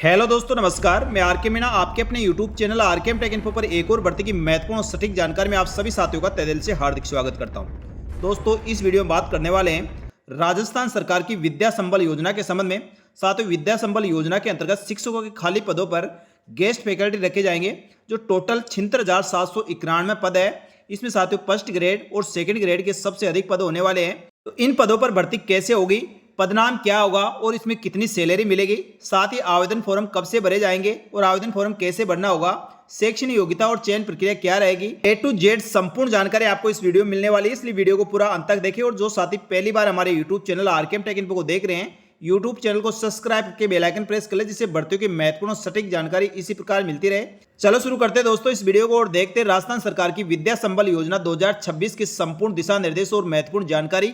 Hello दोस्तों, नमस्कार। मैं आर के मीना आपके अपने यूट्यूब चैनल आर के एम टेक इन्फो पर एक और भर्ती की महत्वपूर्ण और सटीक जानकारी में आप सभी साथियों का तहे दिल से हार्दिक स्वागत करता हूं। दोस्तों, इस वीडियो में बात करने वाले हैं राजस्थान सरकार की विद्या संबल योजना के संबंध में। साथियों, विद्या संबल योजना के अंतर्गत शिक्षकों के खाली पदों पर गेस्ट फैकल्टी रखे जाएंगे, जो टोटल 76,791 पद है। इसमें साथियों फर्स्ट ग्रेड और सेकेंड ग्रेड के सबसे अधिक पद होने वाले हैं। तो इन पदों पर भर्ती कैसे होगी, पदनाम क्या होगा और इसमें कितनी सैलरी मिलेगी, साथ ही आवेदन फॉर्म कब से भरे जाएंगे और आवेदन फॉर्म कैसे भरना होगा, शैक्षणिक योग्यता और चयन प्रक्रिया क्या रहेगी, A to Z संपूर्ण जानकारी आपको इस वीडियो में मिलने वाली है। इसलिए वीडियो को पूरा अंत तक देखें। और जो साथी पहली बार हमारे YouTube channel RKM take info को देख रहे हैं, यूट्यूब चैनल को सब्सक्राइब करके बेल आइकन प्रेस कर ले, जिससे भर्तियों की महत्वपूर्ण और सटीक जानकारी इसी प्रकार मिलती रहे। चलो शुरू करते हैं दोस्तों इस वीडियो को और देखते हैं राजस्थान सरकार की विद्या संबल योजना 2026 की संपूर्ण दिशा निर्देश और महत्वपूर्ण जानकारी।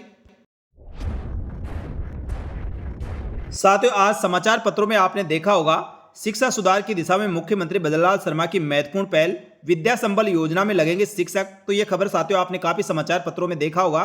साथियों, आज समाचार पत्रों में आपने देखा होगा, शिक्षा सुधार की दिशा में मुख्यमंत्री बद्रीलाल शर्मा की महत्वपूर्ण पहल, विद्या संबल योजना में लगेंगे शिक्षक। तो ये खबर साथियों आपने काफी समाचार पत्रों में देखा होगा।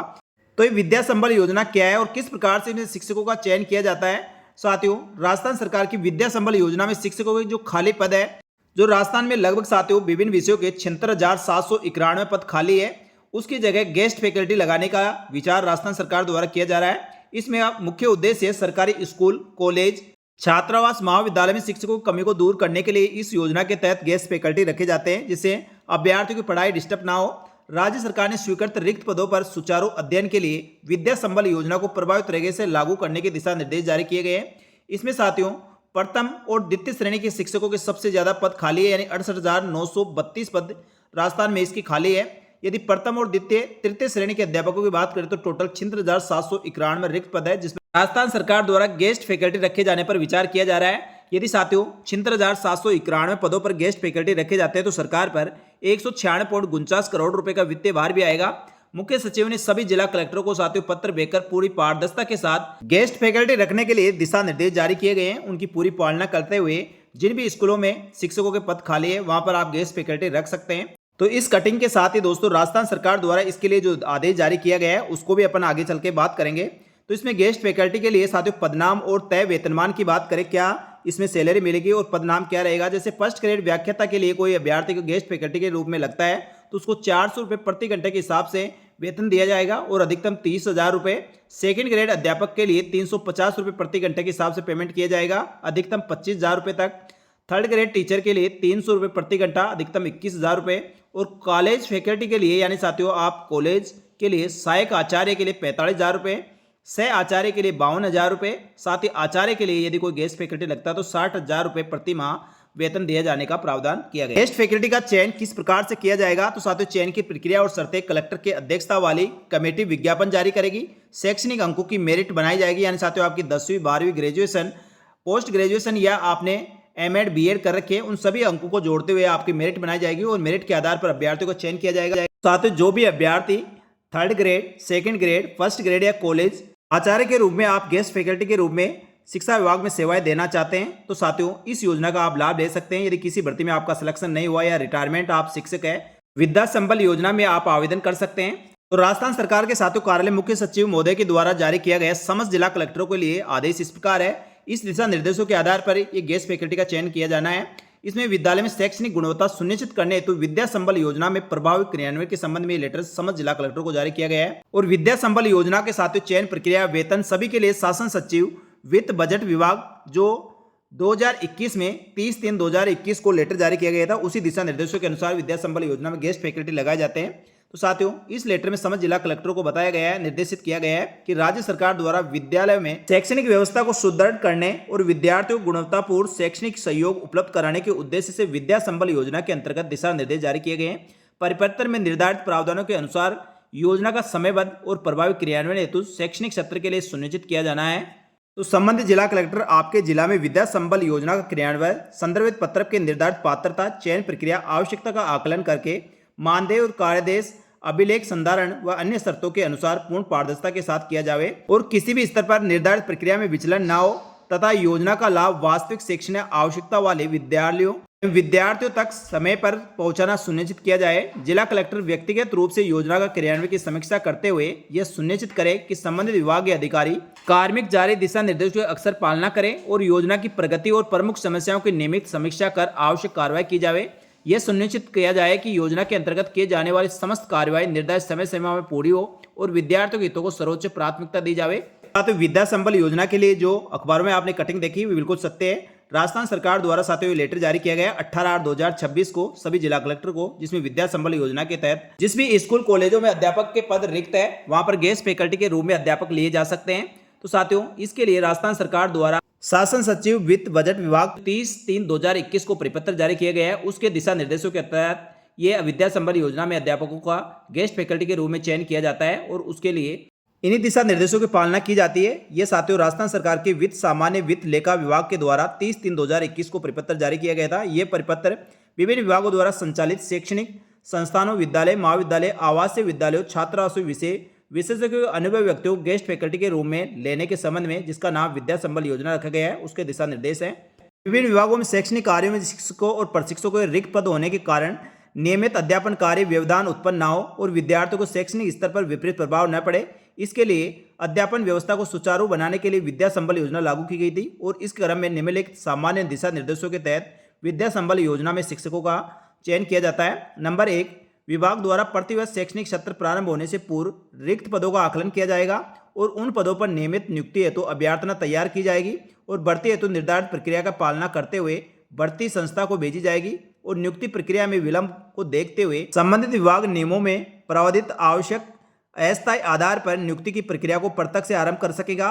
तो ये विद्या संबल योजना क्या है और किस प्रकार से इनमें शिक्षकों का चयन किया जाता है। साथियों, राजस्थान सरकार की विद्या संबल योजना में शिक्षकों के जो खाली पद है, जो राजस्थान में लगभग साथियों विभिन्न विषयों के 76,791 पद खाली है, उसकी जगह गेस्ट फैकल्टी लगाने का विचार राजस्थान सरकार द्वारा किया जा रहा है। इसमें मुख्य उद्देश्य सरकारी स्कूल, कॉलेज, छात्रावास, महाविद्यालय में शिक्षकों की कमी को दूर करने के लिए इस योजना के तहत गेस्ट फैकल्टी रखे जाते हैं, जिससे अभ्यर्थियों की पढ़ाई डिस्टर्ब ना हो। राज्य सरकार ने स्वीकृत रिक्त पदों पर सुचारू अध्ययन के लिए विद्या संबल योजना को प्रभावित तरीके से लागू करने के दिशा निर्देश जारी किए गए हैं। इसमें साथियों प्रथम और द्वितीय श्रेणी के शिक्षकों के सबसे ज्यादा पद खाली है, यानी 68,932 पद राजस्थान में इसकी खाली है। यदि प्रथम और द्वितीय तृतीय श्रेणी के अध्यापकों की बात करें तो टोटल 76,791 रिक्त पद है, जिसमें राजस्थान सरकार द्वारा गेस्ट फैकल्टी रखे जाने पर विचार किया जा रहा है। यदि साथियों 76,791 पदों पर गेस्ट फैकल्टी रखे जाते हैं तो सरकार पर 196.49 करोड़ रुपए का वित्तीय भार भी आएगा। मुख्य सचिव ने सभी जिला कलेक्टरों को साथियों पत्र भेजकर पूरी पारदर्शिता के साथ गेस्ट फैकल्टी रखने के लिए दिशा निर्देश जारी किए गए हैं। उनकी पूरी पालना करते हुए जिन भी स्कूलों में शिक्षकों के पद खाली है, वहां पर आप गेस्ट फैकल्टी रख सकते हैं। तो इस कटिंग के साथ ही दोस्तों राजस्थान सरकार द्वारा इसके लिए जो आदेश जारी किया गया है, उसको भी अपन आगे चल के बात करेंगे। तो इसमें गेस्ट फैकल्टी के लिए साथियों पदनाम और तय वेतनमान की बात करें, क्या इसमें सैलरी मिलेगी और पदनाम क्या रहेगा। जैसे फर्स्ट ग्रेड व्याख्याता के लिए कोई अभ्यर्थी को गेस्ट फैकल्टी के रूप में लगता है तो उसको 400 रुपये प्रति घंटे के हिसाब से वेतन दिया जाएगा और अधिकतम 30,000 रुपये। सेकेंड ग्रेड अध्यापक के लिए 350 रुपये प्रति घंटे के हिसाब से पेमेंट किया जाएगा, अधिकतम 25,000 रुपये तक। थर्ड ग्रेड टीचर के लिए 300 रुपये प्रति घंटा, अधिकतम 21,000 रुपये। और कॉलेज फैकल्टी के लिए, यानी साथियों आप कॉलेज के लिए सहायक आचार्य के लिए 45,000 रुपये, सह आचार्य के लिए 52,000 रुपये, साथ ही आचार्य के लिए यदि कोई गेस्ट फैकल्टी लगता है तो 60,000 रुपये प्रति माह वेतन दिया जाने का प्रावधान किया गया। गेस्ट फैकल्टी का चयन किस प्रकार से किया जाएगा, तो साथियों चयन की प्रक्रिया और शर्तें कलेक्टर के अध्यक्षता वाली कमेटी विज्ञापन जारी करेगी। शैक्षणिक अंकों की मेरिट बनाई जाएगी, यानी साथियों आपकी 10वीं 12वीं ग्रेजुएशन, पोस्ट ग्रेजुएशन या आपने एमएड बीएड कर रखे, उन सभी अंकों को जोड़ते हुए आपकी मेरिट बनाई जाएगी और मेरिट के आधार पर अभ्यर्थियों को चयन किया जाएगा। साथियों जो भी अभ्यर्थी third grade, second grade, first grade या कॉलेज आचार्य के रूप में आप गेस्ट फैकल्टी के रूप में शिक्षा विभाग में सेवाएं देना चाहते हैं तो साथियों इस योजना का आप लाभ ले सकते हैं। यदि किसी भर्ती में आपका सिलेक्शन नहीं हुआ या रिटायरमेंट आप शिक्षक है, विद्या संबल योजना में आप आवेदन कर सकते हैं। तो राजस्थान सरकार के साथियों कार्यालय मुख्य सचिव महोदय के द्वारा जारी किया गया समस्त जिला कलेक्टरों के लिए आदेश इस प्रकार है। इस दिशा निर्देशों के आधार पर ये गेस्ट फैकल्टी का चयन किया जाना है। इसमें विद्यालय में शैक्षणिक गुणवत्ता सुनिश्चित करने हेतु विद्या संबल योजना में प्रभावी क्रियान्वयन के संबंध में लेटर समस्त जिला कलेक्टरों को जारी किया गया है। और विद्या संबल योजना के साथ चयन प्रक्रिया, वेतन सभी के लिए शासन सचिव, वित्त बजट विभाग जो 2021 में 30/3/2021 को लेटर जारी किया गया था, उसी दिशा निर्देशों के अनुसार विद्या संबल योजना में गेस्ट फैकल्टी लगाए जाते हैं। तो साथियों इस लेटर में समस्त जिला कलेक्टरों को बताया गया है, निर्देशित किया गया है कि राज्य सरकार द्वारा विद्यालय में शैक्षणिक व्यवस्था को सुदृढ़ करने और विद्यार्थियों को गुणवत्तापूर्ण शैक्षणिक सहयोग उपलब्ध कराने के उद्देश्य से विद्या संबल योजना के अंतर्गत दिशा निर्देश जारी किए गए हैं। परिपत्र में निर्धारित प्रावधानों के अनुसार योजना का समयबद्ध और प्रभावी क्रियान्वयन हेतु शैक्षणिक सत्र के लिए सुनिश्चित किया जाना है। तो संबंधित जिला कलेक्टर आपके जिला में विद्या संबल योजना का क्रियान्वयन संदर्भित पत्रक के निर्धारित पात्रता, चयन प्रक्रिया, आवश्यकता का आकलन करके मानदेय और कार्यदेश, अभिलेख संधारण व अन्य शर्तों के अनुसार पूर्ण पारदर्शिता के साथ किया जावे और किसी भी स्तर पर निर्धारित प्रक्रिया में विचलन न हो तथा योजना का लाभ वास्तविक शैक्षणिक आवश्यकता वाले विद्यालयों विद्यार्थियों तक समय पर पहुंचाना सुनिश्चित किया जाए। जिला कलेक्टर व्यक्तिगत रूप से योजना का क्रियान्वयन की समीक्षा करते हुए यह सुनिश्चित करें कि संबंधित विभाग के अधिकारी कार्मिक जारी दिशा निर्देशों की अक्सर पालना करें और योजना की प्रगति और प्रमुख समस्याओं की नियमित समीक्षा कर आवश्यक कार्रवाई की जाए। यह सुनिश्चित किया जाए कि योजना के अंतर्गत किए जाने वाली समस्त कार्रवाई निर्धारित समय सीमा में पूरी हो और विद्यार्थियों के हितों को सर्वोच्च प्राथमिकता दी जाए। तो विद्या संबल योजना के लिए जो अखबारों में आपने कटिंग देखी वो बिल्कुल सत्य है। राजस्थान सरकार द्वारा साथियों लेटर जारी किया गया 18/8/2026 को सभी जिला कलेक्टर को, जिसमें विद्या संबल योजना के तहत जिस भी स्कूल कॉलेजों में अध्यापक के पद रिक्त है वहां पर गेस्ट फैकल्टी के रूप में अध्यापक लिए जा सकते हैं। तो साथियों इसके लिए राजस्थान सरकार द्वारा शासन सचिव वित्त बजट विभाग 30/3/2021 को परिपत्र जारी किया गया है। उसके दिशा निर्देशों के तहत ये विद्या संबल योजना में अध्यापकों का गेस्ट फैकल्टी के रूप में चयन किया जाता है और उसके लिए इन्हीं दिशा निर्देशों की पालना की जाती है। ये साथियों राजस्थान सरकार के वित्त सामान्य वित्त लेखा विभाग के द्वारा 30/3/2021 को परिपत्र जारी किया गया था। ये परिपत्र विभिन्न विभागों द्वारा संचालित शैक्षणिक संस्थानों, विद्यालय, महाविद्यालय, आवासीय विद्यालयों, छात्रावासों, विशेषज्ञों के अनुभवी व्यक्तियों को गेस्ट फैकल्टी के रूप में लेने के संबंध में, जिसका नाम विद्या संबल योजना रखा गया है, उसके दिशा निर्देश हैं। विभिन्न विभागों में शैक्षणिक कार्यों में शिक्षकों और प्रशिक्षकों के रिक्त पद होने के कारण नियमित अध्यापन कार्य व्यवधान उत्पन्न न हो और विद्यार्थियों को शैक्षणिक स्तर पर विपरीत प्रभाव न पड़े, इसके लिए अध्यापन व्यवस्था को सुचारू बनाने के लिए विद्या संबल योजना लागू की गई थी। और इस क्रम में निम्नलिखित सामान्य दिशा निर्देशों के तहत विद्या संबल योजना में शिक्षकों का चयन किया जाता है। नंबर 1, विभाग द्वारा प्रतिवर्ष शैक्षणिक सत्र प्रारंभ होने से पूर्व रिक्त पदों का आकलन किया जाएगा और उन पदों पर नियमित नियुक्ति हेतु अभ्यर्थना तैयार की जाएगी और भर्ती हेतु निर्धारित प्रक्रिया का पालना करते हुए भर्ती संस्था को भेजी जाएगी और नियुक्ति प्रक्रिया में विलंब को देखते हुए संबंधित विभाग नियमों में प्रावधानित आवश्यक अस्थायी आधार पर नियुक्ति की प्रक्रिया को प्रत्यक्ष से आरंभ कर सकेगा।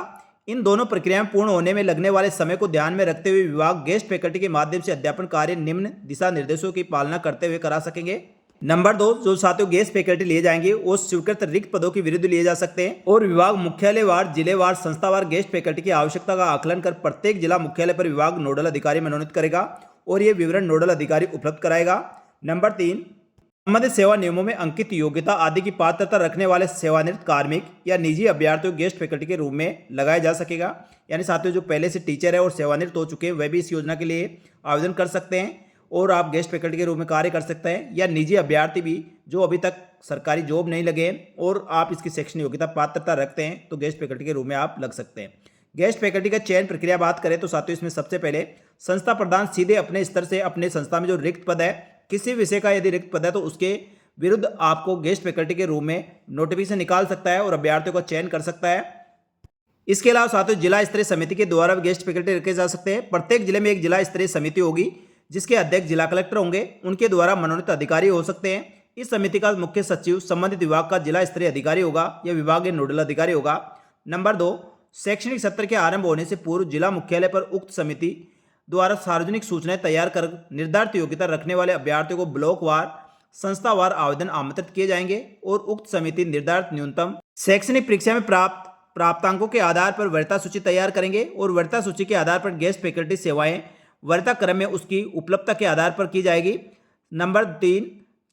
इन दोनों प्रक्रियाएं पूर्ण होने में लगने वाले समय को ध्यान में रखते हुए विभाग गेस्ट फैकल्टी के माध्यम से अध्यापन कार्य निम्न दिशा निर्देशों की पालना करते हुए करा सकेंगे। नंबर 2, जो साथियों गेस्ट फैकल्टी लिए जाएंगे वो स्वीकृत रिक्त पदों के विरुद्ध लिए जा सकते हैं और विभाग मुख्यालयवार, जिलेवार, संस्थावार गेस्ट फैकल्टी की आवश्यकता का आकलन कर प्रत्येक जिला मुख्यालय पर विभाग नोडल अधिकारी मनोनीत करेगा और ये विवरण नोडल अधिकारी उपलब्ध कराएगा। नंबर 3, संबंधित सेवा नियमों में अंकित योग्यता आदि की पात्रता रखने वाले सेवानिवृत्त कार्मिक या निजी अभ्यर्थियों गेस्ट फैकल्टी के रूप में लगाया जा सकेगा। यानी साथियों जो पहले से टीचर है और सेवानिवृत्त हो चुके हैं वह भी इस योजना के लिए आवेदन कर सकते हैं और आप गेस्ट फैकल्टी के रूप में कार्य कर सकते हैं, या निजी अभ्यर्थी भी जो अभी तक सरकारी जॉब नहीं लगे हैं और आप इसकी शैक्षणिक योग्यता पात्रता रखते हैं तो गेस्ट फैकल्टी के रूप में आप लग सकते हैं। गेस्ट फैकल्टी का चयन प्रक्रिया बात करें तो साथियों इसमें सबसे पहले संस्था प्रधान सीधे अपने स्तर से अपने संस्था में जो रिक्त पद है, किसी विषय का यदि रिक्त पद है तो उसके विरुद्ध आपको गेस्ट फैकल्टी के रूप में नोटिफिकेशन निकाल सकता है और अभ्यर्थियों का चयन कर सकता है। इसके अलावा साथियों जिला स्तरीय समिति के द्वारा गेस्ट फैकल्टी रखे जा सकते हैं। प्रत्येक जिले में एक जिला स्तरीय समिति होगी जिसके अध्यक्ष जिला कलेक्टर होंगे, उनके द्वारा मनोनीत अधिकारी हो सकते हैं। इस समिति का मुख्य सचिव संबंधित विभाग का जिला स्तरीय अधिकारी होगा या विभाग के नोडल अधिकारी होगा। नंबर 2, शैक्षणिक सत्र के आरंभ होने से पूर्व जिला मुख्यालय पर उक्त समिति द्वारा सार्वजनिक सूचनाएं तैयार कर निर्धारित योग्यता रखने वाले अभ्यर्थियों को ब्लॉकवार, संस्थावार आवेदन आमंत्रित किए जाएंगे और उक्त समिति निर्धारित न्यूनतम शैक्षणिक परीक्षा में प्राप्तांकों के आधार पर वरीयता सूची तैयार करेंगे और वरीयता सूची के आधार पर गेस्ट फैकल्टी सेवाएं वरीयता क्रम में उसकी उपलब्धता के आधार पर की जाएगी। नंबर 3,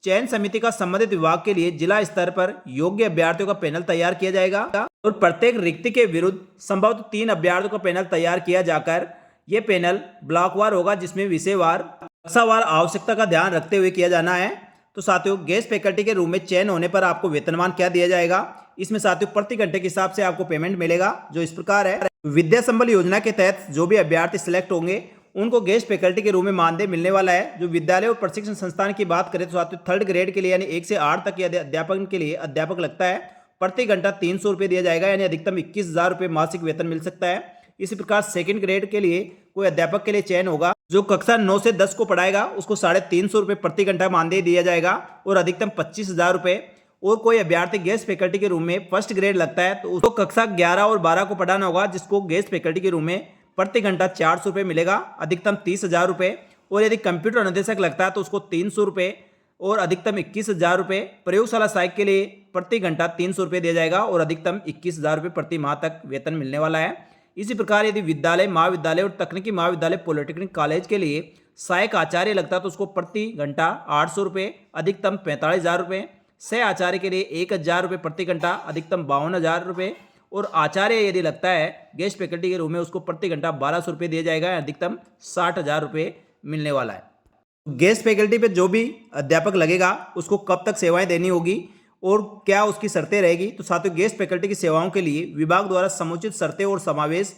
चयन समिति का संबंधित विभाग के लिए जिला स्तर पर योग्य अभ्यर्थियों का पैनल तैयार किया जाएगा और प्रत्येक रिक्ति के विरुद्ध संभवतः 3 अभ्यर्थियों का पैनल तैयार किया जाकर यह पैनल ब्लॉकवार होगा जिसमें विषयवार, कक्षावार आवश्यकता का ध्यान रखते हुए किया जाना है। तो साथियों गेस्ट फैकल्टी के रूप में चयन होने पर आपको वेतनमान क्या दिया जाएगा, इसमें साथियों प्रति घंटे के हिसाब से आपको पेमेंट मिलेगा जो इस प्रकार है। विद्या संबल योजना के तहत जो भी अभ्यर्थी सिलेक्ट होंगे उनको गेस्ट फैकल्टी के रूप में मानदेय मिलने वाला है। जो विद्यालय और प्रशिक्षण संस्थान की बात करें तो साथियों 3rd ग्रेड के लिए यानी 1 से 8 तक के अध्यापन के लिए अध्यापक लगता है, प्रति घंटा 300 रुपये दिया जाएगा यानी अधिकतम 21,000 रुपये मासिक वेतन मिल सकता है। इसी प्रकार 2nd ग्रेड के लिए कोई अध्यापक के लिए चयन होगा जो कक्षा 9 से 10 को पढ़ाएगा उसको 350 रुपये प्रति घंटा मानदेय दिया जाएगा और अधिकतम 25,000 रुपये। और कोई अभ्यर्थी गेस्ट फैकल्टी के रूप में 1st ग्रेड लगता है तो उसको कक्षा 11 और 12 को पढ़ाना होगा जिसको गेस्ट फैकल्टी के रूप में प्रति घंटा 400 रुपये मिलेगा, अधिकतम 30,000 रुपये। और यदि कंप्यूटर अनुदेशक लगता है तो उसको 300 रुपये और अधिकतम 21,000 रुपये। प्रयोगशाला सहायक के लिए प्रति घंटा 300 रुपये दिया जाएगा और अधिकतम 21,000 रुपये प्रति माह तक वेतन मिलने वाला है। इसी प्रकार यदि विद्यालय, महाविद्यालय और तकनीकी महाविद्यालय पॉलिटेक्निक कॉलेज के लिए सहायक आचार्य लगता है तो उसको प्रति घंटा 800 रुपये, अधिकतम 45,000 रुपये। सह आचार्य के लिए 1,000 रुपये प्रति घंटा, अधिकतम 52,000 रुपये। और आचार्य यदि लगता है गेस्ट फैकल्टी के रूप में उसको प्रति घंटा 1,200 रुपये दिया जाएगा, अधिकतम 60,000 रुपये मिलने वाला है। गेस्ट फैकल्टी पे जो भी अध्यापक लगेगा उसको कब तक सेवाएं देनी होगी और क्या उसकी शर्तें रहेगी। तो साथियों, गेस्ट फैकल्टी की सेवाओं के लिए विभाग द्वारा समुचित शर्तें और समावेश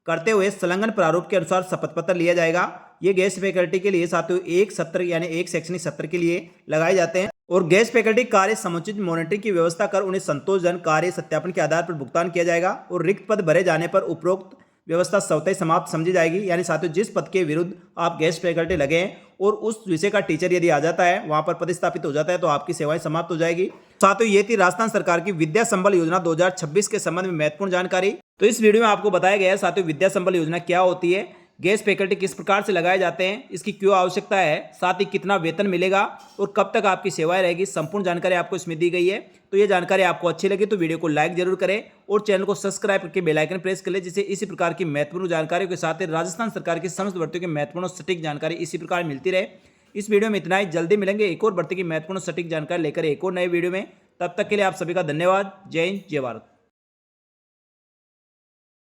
करते हुए संलग्न प्रारूप के अनुसार शपथ पत्र लिया जाएगा। ये गेस्ट फैकल्टी के लिए साथियों एक सत्र यानी एक शैक्षणिक सत्र के लिए लगाए जाते हैं और गेस्ट फैकल्टी कार्य समुचित मॉनिटरिंग की व्यवस्था कर उन्हें संतोषजनक कार्य सत्यापन के आधार पर भुगतान किया जाएगा और रिक्त पद भरे जाने पर उपरोक्त व्यवस्था स्वतः समाप्त समझी जाएगी। यानी साथियों, जिस पद के विरुद्ध आप गेस्ट फैकल्टी लगे हैं और उस विषय का टीचर यदि आ जाता है, वहां पर प्रतिस्थापित हो जाता है, तो आपकी सेवाएं समाप्त हो जाएगी। साथियों, ये थी राजस्थान सरकार की विद्या संबल योजना 2026 के संबंध में महत्वपूर्ण जानकारी। तो इस वीडियो में आपको बताया गया है साथियों, विद्या संबल योजना क्या होती है, गेस्ट फैकल्टी किस प्रकार से लगाए जाते हैं, इसकी क्यों आवश्यकता है, साथ ही कितना वेतन मिलेगा और कब तक आपकी सेवाएं रहेगी, संपूर्ण जानकारी आपको इसमें दी गई है। तो ये जानकारी आपको अच्छी लगी तो वीडियो को लाइक जरूर करें और चैनल को सब्सक्राइब करके बेल आइकन प्रेस कर ले, जिससे इसी प्रकार की महत्वपूर्ण जानकारियों के साथ राजस्थान सरकार की समस्त भर्तियों की महत्वपूर्ण और सटीक जानकारी इसी प्रकार मिलती रहे। इस वीडियो में इतना ही, जल्दी मिलेंगे एक और भर्ती की महत्वपूर्ण सटीक जानकारी लेकर एक और नए वीडियो में। तब तक के लिए आप सभी का धन्यवाद। जय हिंद, जय भारत।